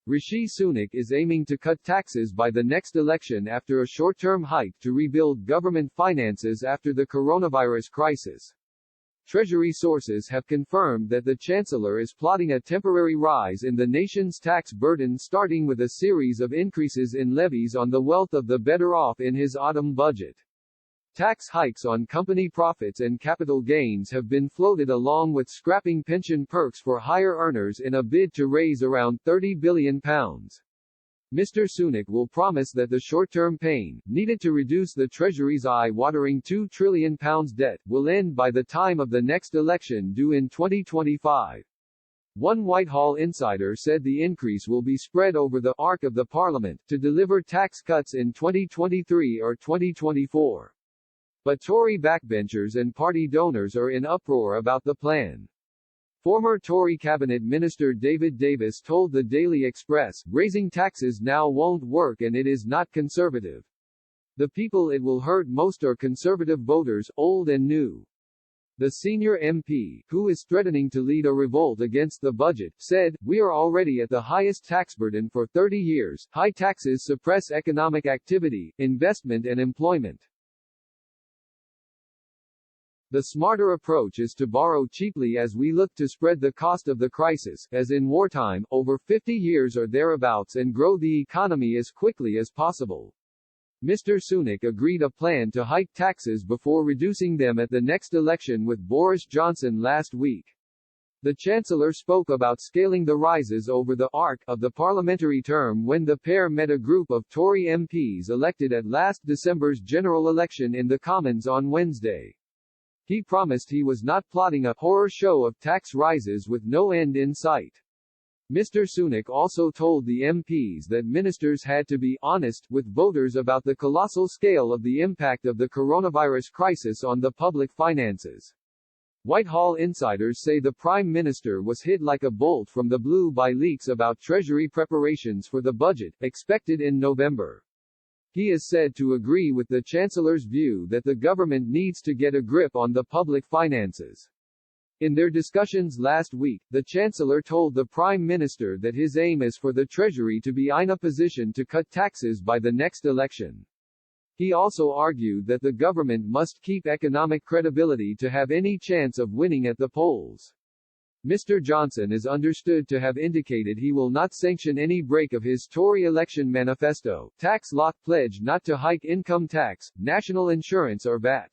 Rishi Sunak is aiming to cut taxes by the next election after a short-term hike to rebuild government finances after the coronavirus crisis. Treasury sources have confirmed that the Chancellor is plotting a temporary rise in the nation's tax burden, starting with a series of increases in levies on the wealth of the better off in his autumn budget. Tax hikes on company profits and capital gains have been floated, along with scrapping pension perks for higher earners in a bid to raise around £30 billion. Mr. Sunak will promise that the short-term pain, needed to reduce the Treasury's eye-watering £2 trillion debt, will end by the time of the next election due in 2025. One Whitehall insider said the increase will be spread over the arc of the Parliament, to deliver tax cuts in 2023 or 2024. But Tory backbenchers and party donors are in uproar about the plan. Former Tory Cabinet Minister David Davis told the Daily Express, "Raising taxes now won't work and it is not conservative. The people it will hurt most are conservative voters, old and new." The senior MP, who is threatening to lead a revolt against the budget, said, "We are already at the highest tax burden for 30 years. High taxes suppress economic activity, investment and employment. The smarter approach is to borrow cheaply as we look to spread the cost of the crisis, as in wartime, over 50 years or thereabouts, and grow the economy as quickly as possible." Mr. Sunak agreed a plan to hike taxes before reducing them at the next election with Boris Johnson last week. The Chancellor spoke about scaling the rises over the arc of the parliamentary term when the pair met a group of Tory MPs elected at last December's general election in the Commons on Wednesday. He promised he was not plotting a horror show of tax rises with no end in sight. Mr. Sunak also told the MPs that ministers had to be honest with voters about the colossal scale of the impact of the coronavirus crisis on the public finances. Whitehall insiders say the Prime Minister was hit like a bolt from the blue by leaks about Treasury preparations for the budget, expected in November. He is said to agree with the Chancellor's view that the government needs to get a grip on the public finances. In their discussions last week, the Chancellor told the Prime Minister that his aim is for the Treasury to be in a position to cut taxes by the next election. He also argued that the government must keep economic credibility to have any chance of winning at the polls. Mr. Johnson is understood to have indicated he will not sanction any break of his Tory election manifesto, tax lock pledge not to hike income tax, national insurance or VAT.